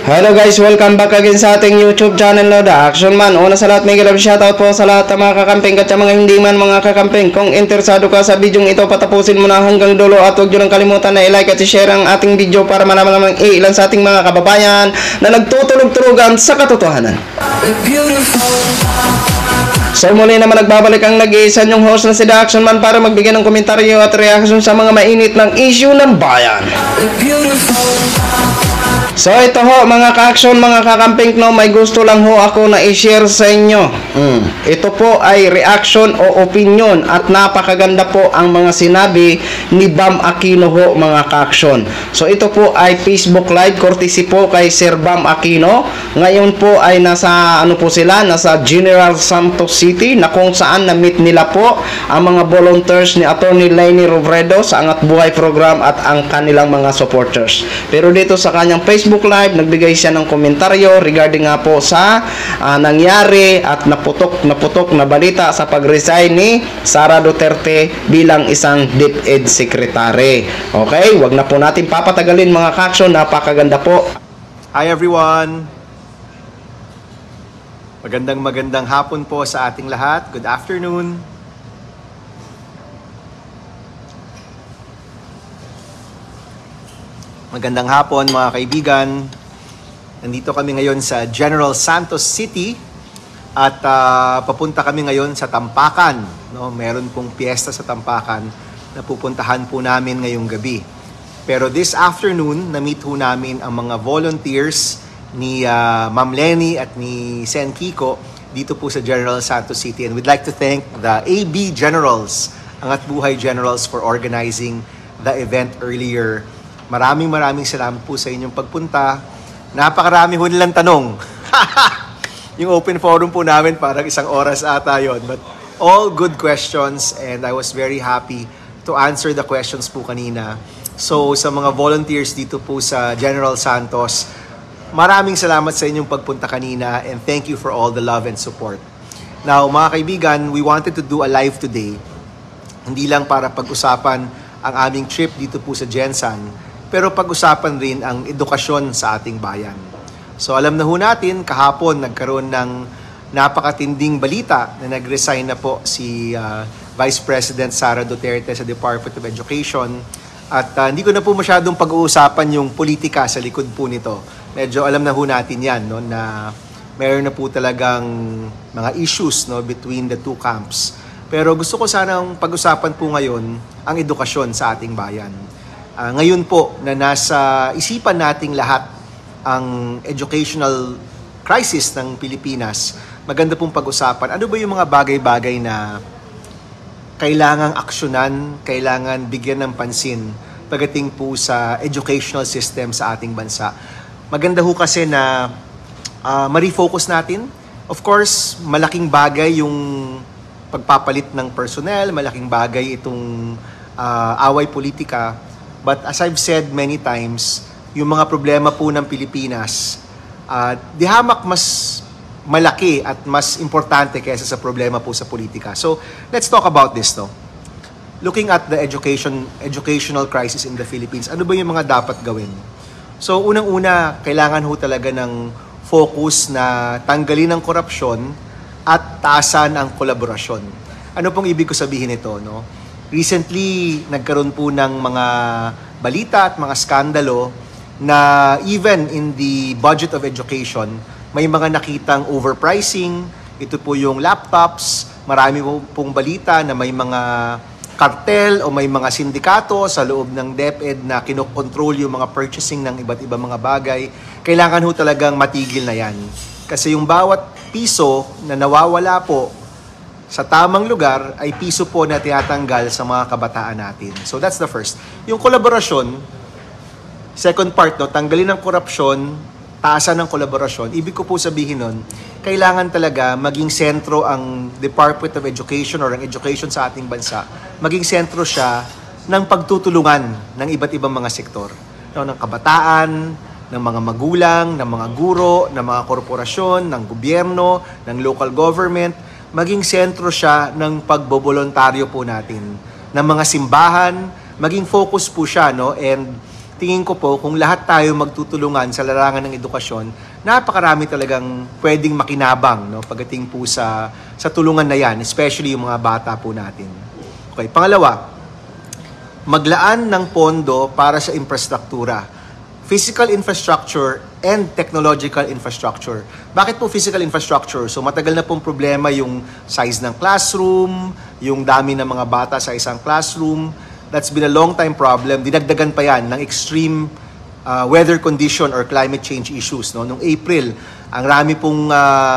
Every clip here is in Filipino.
Hello guys, welcome back again sa ating YouTube channel no, The Action Man. Una sa lahat, may galap shoutout po sa lahat ng mga kakamping at sa mga hindi man mga kakamping. Kung interesado ka sa video ito, patapusin mo na hanggang dulo at huwag nyo nang kalimutan na i-like at i-share ang ating video para malaman naman ilan sa ating mga kababayan na nagtutulog-tulugan sa katotohanan. So muli naman nagbabalik ang nag-iisa nyong host na si The Action Man para magbigay ng komentaryo at reaction sa mga mainit ng issue ng bayan. So ito ho mga ka-action, mga kakamping no, may gusto lang ho ako na i-share sa inyo. Ito po ay reaction o opinion at napakaganda po ang mga sinabi ni Bam Aquino ho mga ka-action. So ito po ay Facebook Live courtesy po kay Sir Bam Aquino. Ngayon po ay nasa nasa General Santos City na kung saan na-meet nila po ang mga volunteers ni Attorney Leni Robredo sa Angat Buhay program at ang kanilang mga supporters. Pero dito sa kanyang Facebook Live, nagbigay siya ng komentaryo regarding nga po sa nangyari at naputok na balita sa pag-resign ni Sara Duterte bilang isang DepEd Secretary. Okay, wag na po natin papatagalin mga ka-action, napakaganda po. Hi everyone! Magandang hapon po sa ating lahat. Good afternoon. Magandang hapon mga kaibigan. Nandito kami ngayon sa General Santos City at papunta kami ngayon sa Tampakan. No? Meron pong piyesta sa Tampakan na pupuntahan po namin ngayong gabi. Pero this afternoon, na-meet ho namin ang mga volunteers ni Ma'am Leni at ni Sen Kiko dito po sa General Santos City. And we'd like to thank the AB Generals, Angat Buhay Generals, for organizing the event earlier. Maraming salamat po sa inyong pagpunta. Napakarami ho nilang tanong. Yung open forum po namin parang isang oras ata yun. But all good questions and I was very happy to answer the questions po kanina. So sa mga volunteers dito po sa General Santos, maraming salamat sa inyong pagpunta kanina and thank you for all the love and support. Now mga kaibigan, we wanted to do a live today. Hindi lang para pag-usapan ang aming trip dito po sa Gensan, pero pag-usapan rin ang edukasyon sa ating bayan. So alam na ho natin, kahapon nagkaroon ng napakatinding balita na nag-resign na po si Vice President Sara Duterte sa Department of Education. At hindi ko na po masyadong pag-uusapan yung politika sa likod po nito. Medyo alam na ho natin yan, no, na mayroon na po talagang mga issues, no, between the two camps. Pero gusto ko sanang pag-usapan po ngayon ang edukasyon sa ating bayan. Ngayon po na nasa isipan nating lahat ang educational crisis ng Pilipinas, maganda pong pag-usapan. Ano ba yung mga bagay-bagay na kailangang aksyonan, kailangan bigyan ng pansin pagdating po sa educational system sa ating bansa? Maganda ho kasi na ma-refocus natin. Of course, malaking bagay yung pagpapalit ng personnel, malaking bagay itong away politika. But as I've said many times, yung mga problema po ng Pilipinas, di hamak mas malaki at mas importante kaysa sa problema po sa politika. So, let's talk about this, no? Looking at the educational crisis in the Philippines, ano ba yung mga dapat gawin? So, unang-una, kailangan ho talaga ng focus na tanggalin ang korupsyon at taasan ang kolaborasyon. Ano pong ibig ko sabihin ito, no? Recently, nagkaroon po ng mga balita at mga skandalo na even in the budget of education, may mga nakitang overpricing. Ito po yung laptops. Marami pong balita na may mga kartel o may mga sindikato sa loob ng DepEd na kinokontrol yung mga purchasing ng iba't ibang mga bagay. Kailangan ho talagang matigil na yan. Kasi yung bawat piso na nawawala po sa tamang lugar ay piso po na tinatanggal sa mga kabataan natin. So that's the first. Yung kolaborasyon, second part, no, tanggalin ang korupsyon, taasan ng kolaborasyon. Ibig ko po sabihin nun, kailangan talaga maging sentro ang Department of Education or ang education sa ating bansa. Maging sentro siya ng pagtutulungan ng iba't ibang mga sektor. No, ng kabataan, ng mga magulang, ng mga guro, ng mga korporasyon, ng gobyerno, ng local government. Maging sentro siya ng pagbobolontaryo po natin, ng mga simbahan, maging focus po siya, no? And tingin ko po, kung lahat tayo magtutulungan sa larangan ng edukasyon, napakarami talagang pwedeng makinabang, no, pagdating po sa tulungan na yan, especially yung mga bata po natin. Okay, pangalawa, maglaan ng pondo para sa infrastruktura. Physical infrastructure and technological infrastructure. Bakit po physical infrastructure? So matagal na pong problema yung size ng classroom, yung dami ng mga bata sa isang classroom. That's been a long time problem. Dinagdagan pa yan ng extreme weather condition or climate change issues. No? Noong April, ang rami pong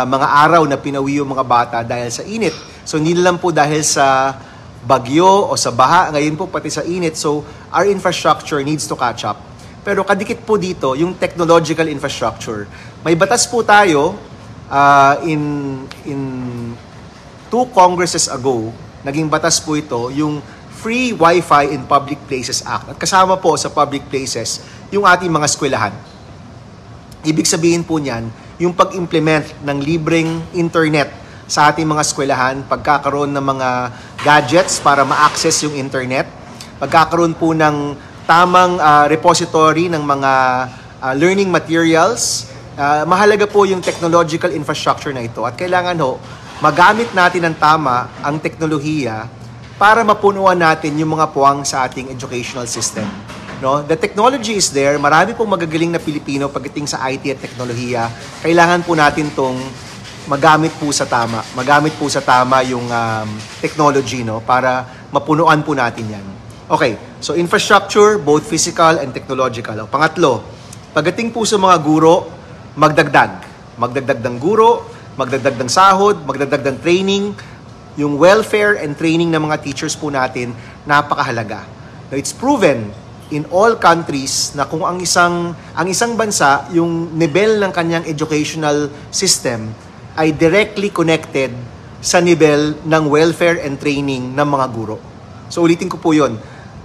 mga araw na pinawi yung mga bata dahil sa init. So hindi na lang po dahil sa bagyo o sa baha, ngayon po pati sa init. So our infrastructure needs to catch up. Pero kadikit po dito, yung technological infrastructure. May batas po tayo in 2 Congresses ago, naging batas po ito, yung Free Wi-Fi in Public Places Act. At kasama po sa public places, yung ating mga eskwelahan. Ibig sabihin po niyan, yung pag-implement ng libreng internet sa ating mga eskwelahan, pagkakaroon ng mga gadgets para ma-access yung internet, pagkakaroon po ng tamang repository ng mga learning materials. Mahalaga po yung technological infrastructure na ito. At kailangan magamit natin ng tama ang teknolohiya para mapunuan natin yung mga puwang sa ating educational system. No? The technology is there. Marami pong magagaling na Pilipino pagdating sa IT at teknolohiya. Kailangan po natin tong magamit po sa tama. Magamit po sa tama yung technology, no? Para mapunuan po natin yan. Okay, so infrastructure, both physical and technological. O, pangatlo, pagdating po sa mga guro, magdagdag. Magdagdag ng guro, magdagdag ng sahod, magdagdag ng training. Yung welfare and training ng mga teachers po natin, napakahalaga. Now, it's proven in all countries na kung ang isang bansa, yung level ng kanyang educational system ay directly connected sa level ng welfare and training ng mga guro. So, ulitin ko po yun.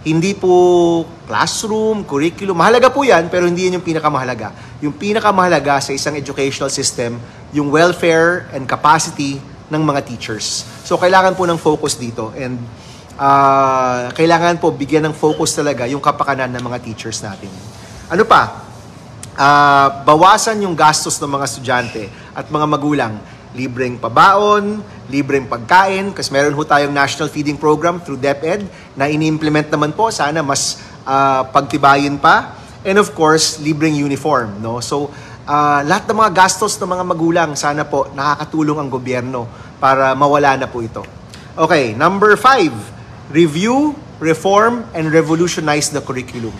Hindi po classroom, curriculum. Mahalaga po yan, pero hindi yan yung pinakamahalaga. Yung pinakamahalaga sa isang educational system, yung welfare and capacity ng mga teachers. So, kailangan po ng focus dito. And kailangan po bigyan ng focus talaga yung kapakanan ng mga teachers natin. Ano pa? Bawasan yung gastos ng mga estudyante at mga magulang. Libreng pabaon, libreng pagkain, kasi meron ho tayong National Feeding Program through DepEd na ini-implement naman po, sana mas pagtibayin pa. And of course, libreng uniform. No? So, lahat ng mga gastos ng mga magulang, sana po nakakatulong ang gobyerno para mawala na po ito. Okay, number 5, review, reform, and revolutionize the curriculum.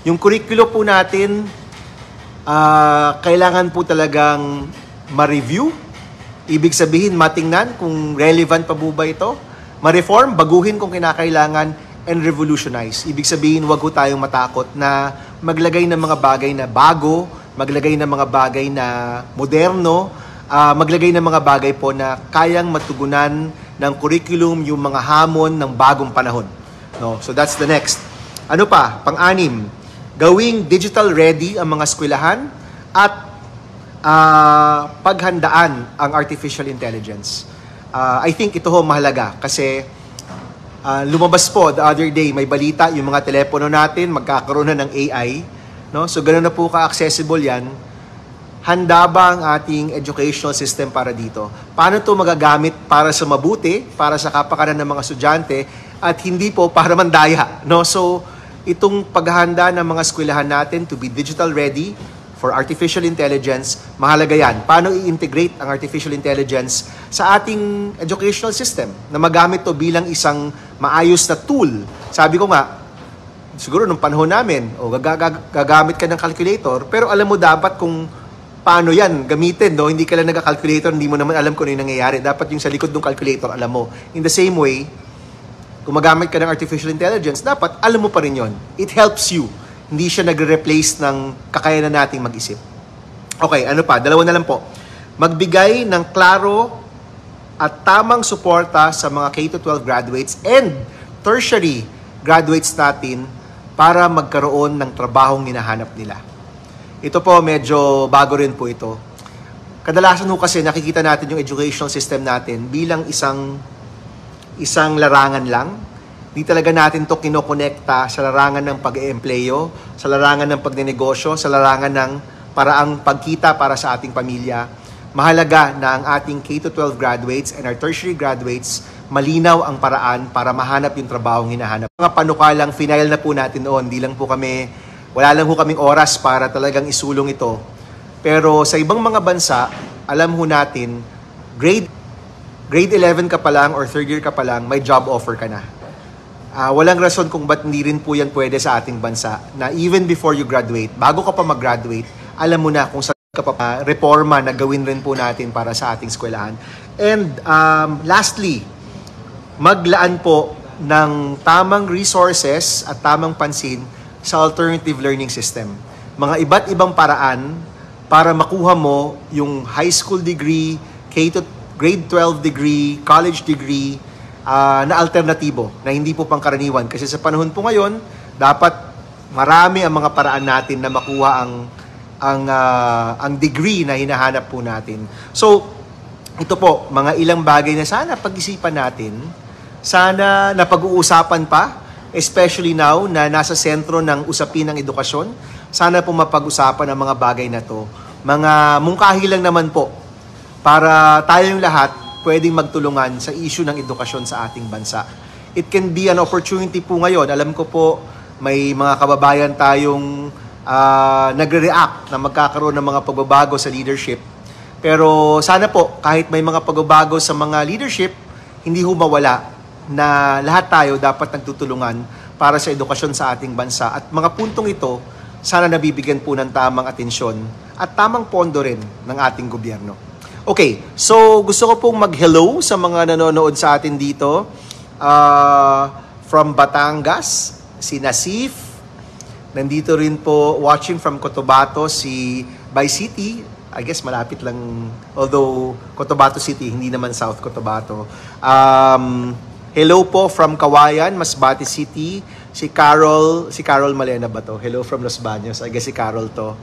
Yung curriculum po natin, kailangan po talagang ma-review. Ibig sabihin, matingnan kung relevant pa po ba ito. Ma-reform, baguhin kung kinakailangan, and revolutionize. Ibig sabihin, wag ho tayong matakot na maglagay ng mga bagay na bago, maglagay ng mga bagay na moderno, maglagay ng mga bagay po na kayang matugunan ng curriculum yung mga hamon ng bagong panahon. No? So that's the next. Ano pa? Pang-anim, gawing digital ready ang mga eskwelahan at paghandaan ang artificial intelligence. I think ito ho mahalaga kasi lumabas po the other day, may balita, yung mga telepono natin magkakaroon na ng AI. No? So ganoon na po ka-accessible yan. Handa ba ang ating educational system para dito? Paano ito magagamit para sa mabuti, para sa kapakanan ng mga estudyante, at hindi po para mandaya. No? So itong paghahanda ng mga eskwelahan natin to be digital ready for artificial intelligence, mahalaga yan. Paano i-integrate ang artificial intelligence sa ating educational system na magamit to bilang isang maayos na tool. Sabi ko nga, siguro nung panahon namin, gagamit ka ng calculator, pero alam mo dapat kung paano yan gamitin. No? Hindi ka lang nag-calculator, hindi mo naman alam kung ano yung nangyayari. Dapat yung sa likod ng calculator, alam mo. In the same way, kung magamit ka ng artificial intelligence, dapat alam mo pa rin yon. It helps you. Hindi siya nagre-replace ng kakayanan nating mag-isip. Okay, ano pa? 2 na lang po. Magbigay ng klaro at tamang suporta sa mga K-12 graduates and tertiary graduates natin para magkaroon ng trabahong hinahanap nila. Ito po, medyo bago rin po ito. Kadalasan ho kasi nakikita natin yung educational system natin bilang isang larangan lang. Di talaga natin to kinokonekta sa larangan ng pag-eempleyo, sa larangan ng pagnenegosyo, sa larangan ng paraang pagkita para sa ating pamilya. Mahalaga na ang ating K-12 graduates and our tertiary graduates, malinaw ang paraan para mahanap yung trabahong hinahanap. Mga panukalang final na po natin noon, wala lang po kaming oras para talagang isulong ito. Pero sa ibang mga bansa, alam ho natin, grade 11 ka pa lang or third year ka pa lang, may job offer ka na. Walang rason kung ba't hindi rin po yan pwede sa ating bansa na even before you graduate, bago ka pa mag-graduate, alam mo na kung saan ka pa reforma na gawin rin po natin para sa ating eskwelahan. And lastly, maglaan po ng tamang resources at tamang pansin sa alternative learning system. Mga iba't ibang paraan para makuha mo yung high school degree, grade 12 degree, college degree, na alternatibo, na hindi po pangkaraniwan. Kasi sa panahon po ngayon, dapat marami ang mga paraan natin na makuha ang degree na hinahanap po natin. So, ito po, mga ilang bagay na sana pag-isipan natin, sana napag-uusapan pa, especially now na nasa sentro ng usapin ng edukasyon, sana po mapag-usapan ang mga bagay na to. Mga mungkahi lang naman po, para tayong lahat pwedeng magtulungan sa issue ng edukasyon sa ating bansa. It can be an opportunity po ngayon. Alam ko po, may mga kababayan tayong nagre-react na magkakaroon ng mga pagbabago sa leadership. Pero sana po, kahit may mga pagbabago sa mga leadership, hindi ho mawala na lahat tayo dapat nagtutulungan para sa edukasyon sa ating bansa. At mga puntong ito, sana nabibigyan po ng tamang atensyon at tamang pondo rin ng ating gobyerno. Okay, so gusto ko pong mag-hello sa mga nanonood sa atin dito. From Batangas, si Nasif. Nandito rin po, watching from Cotabato, si Bay City. I guess malapit lang, although Cotabato City, hindi naman South Cotabato. Hello po from Kawayan, Masbate City. Si Carol Malena ba to? Hello from Los Baños. I guess si Carol to.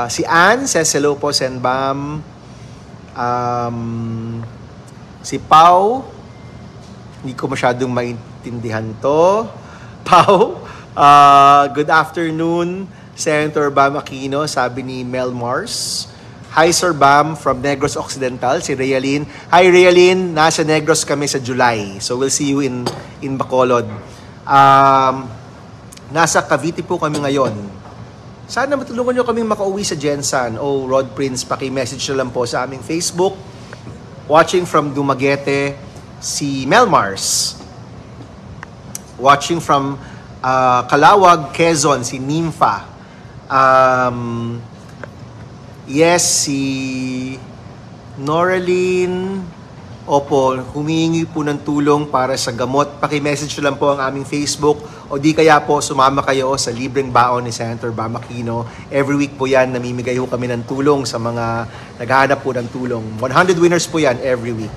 Si Ann says hello po, Senbam. Si Pau, hindi ko masyadong maintindihan to. Pau, good afternoon, Senator Bam Aquino, sabi ni Mel Mars. Hi Sir Bam from Negros Occidental, si Realin. Hi Realin, nasa Negros kami sa July. So we'll see you in Bacolod. Nasa Cavite po kami ngayon. Sana matulungan nyo kaming makauwi sa Jensan. Rod Prince, paki-message na lang po sa aming Facebook. Watching from Dumaguete, si Mel Mars. Watching from Calawag, Quezon, si Nympha. Yes, si Noraline. Opo, humihingi po ng tulong para sa gamot. Paki-message lang po ang aming Facebook o di kaya po sumama kayo sa libreng baon ni Senator Bam Aquino. Every week po yan, namimigay po kami ng tulong sa mga naghahanap po ng tulong. 100 winners po yan every week.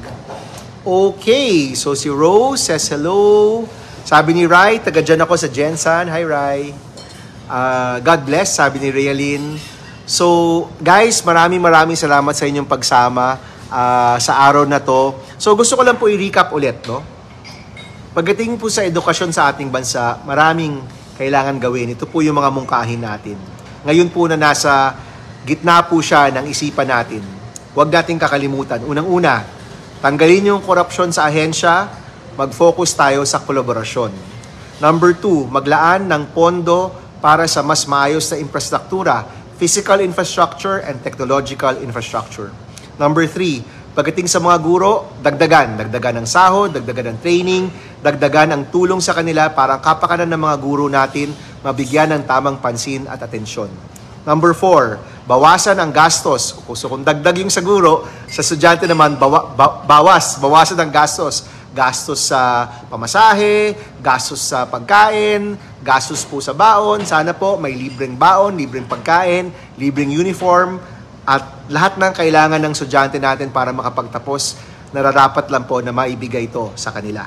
Okay, so si Rose says hello. Sabi ni Rai, taga dyan ako sa Jensan. Hi Rai. God bless, sabi ni Realin. So guys, maraming salamat sa inyong pagsama sa araw na to. So gusto ko lang po i-recap ulit, no? Pagdating po sa edukasyon sa ating bansa, maraming kailangan gawin. Ito po yung mga mungkahin natin. Ngayon po na nasa gitna po siya ng isipan natin. Huwag nating kakalimutan. Unang-una, tanggalin yung korupsyon sa ahensya, mag-focus tayo sa kolaborasyon. Number 2, maglaan ng pondo para sa mas maayos na infrastruktura, physical infrastructure and technological infrastructure. Number 3, pagdating sa mga guro, dagdagan ng sahod, dagdagan ng training, dagdagan ang tulong sa kanila para ang kapakanan ng mga guro natin mabigyan ng tamang pansin at atensyon. Number 4, bawasan ang gastos. So kung dagdag yung sa guro, sa estudyante naman, bawasan ang gastos. Gastos sa pamasahe, gastos sa pagkain, gastos po sa baon. Sana po may libreng baon, libreng pagkain, libreng uniform, at lahat ng kailangan ng estudyante natin para makapagtapos, nararapat lang po na maibigay ito sa kanila.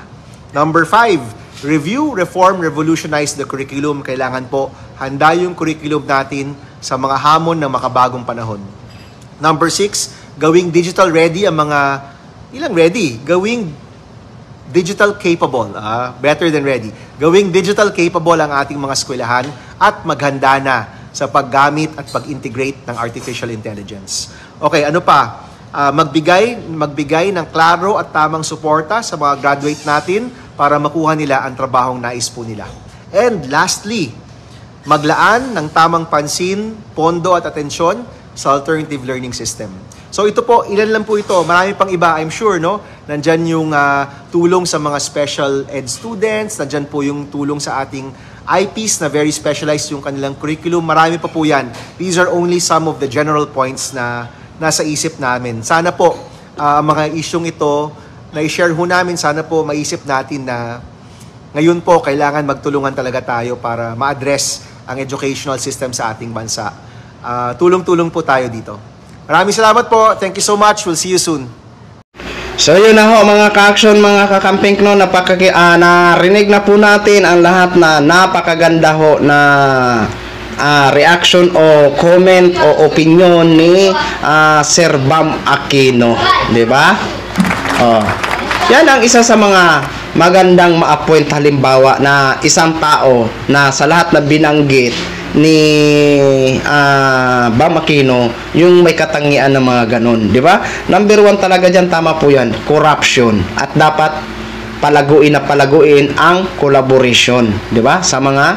Number 5, review, reform, revolutionize the curriculum. Kailangan po handa yung curriculum natin sa mga hamon ng makabagong panahon. Number 6, gawing digital ready ang mga, gawing digital capable, better than ready. Gawing digital capable ang ating mga eskwelahan at maghanda na sa paggamit at pag-integrate ng artificial intelligence. Okay, ano pa? Magbigay ng klaro at tamang suporta sa mga graduate natin para makuha nila ang trabahong nais po nila. And lastly, maglaan ng tamang pansin, pondo at atensyon sa alternative learning system. So ito po, ilan lang po ito. Marami pang iba, I'm sure, no? Nandyan yung tulong sa mga special ed students, nandyan po yung tulong sa ating IPs na very specialized yung kanilang curriculum. Marami pa po yan. These are only some of the general points na nasa isip namin. Sana po, mga isyong ito na i-share ho namin, sana po maisip natin na ngayon po, kailangan magtulungan talaga tayo para ma-address ang educational system sa ating bansa. Tulong-tulong po tayo dito. Maraming salamat po. Thank you so much. We'll see you soon. So yun na ho mga ka-action, mga kakamping no, narinig na po natin ang lahat na napakaganda ho na reaction o comment o opinion ni Sir Bam Aquino, di ba? Yan ang isa sa mga magandang ma-appoint halimbawa na isang tao na sa lahat na binanggit ni Bam Aquino yung may katangian ng mga ganon, di ba? Number 1 talaga dyan, tama po yan, corruption, at dapat palaguin ang collaboration, di ba? Sa mga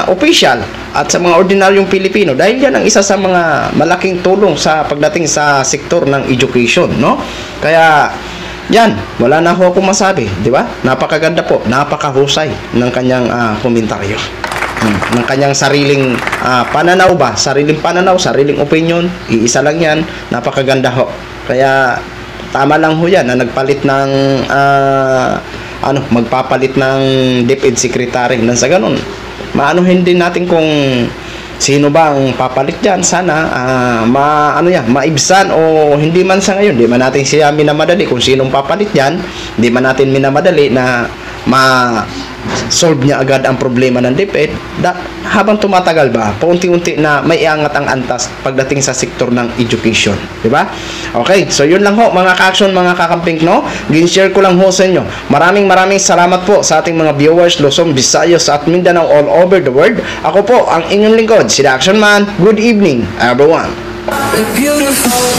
official at sa mga ordinaryong Pilipino, dahil yan ang isa sa mga malaking tulong sa pagdating sa sektor ng education, no? Kaya yan, wala na ho akong masabi, di ba? Napakaganda po, napakahusay ng kanyang komentaryo. Ng kanyang sariling pananaw ba? Sariling pananaw, sariling opinion, iisa lang yan, napakaganda ho. Kaya tama lang ho yan na nagpalit ng magpapalit ng DepEd Secretary. Nang sa ganun, maanuhin din natin kung sino ba ang papalit dyan. Sana maibsan o hindi man sa ngayon, hindi man natin siya minamadali kung sinong papalit dyan, hindi man natin minamadali na solve niya agad ang problema ng DepEd. Habang tumatagal ba, paunti-unti na may iangat ang antas pagdating sa sektor ng education, di ba? Okay, so yun lang ho mga ka-action, mga kakamping, no? Gin-share ko lang ho sa inyo. Maraming salamat po sa ating mga viewers Luzon, Visayas at Mindanao all over the world. Ako po ang inyong lingkod, si The Action Man. Good evening, everyone. Beautiful.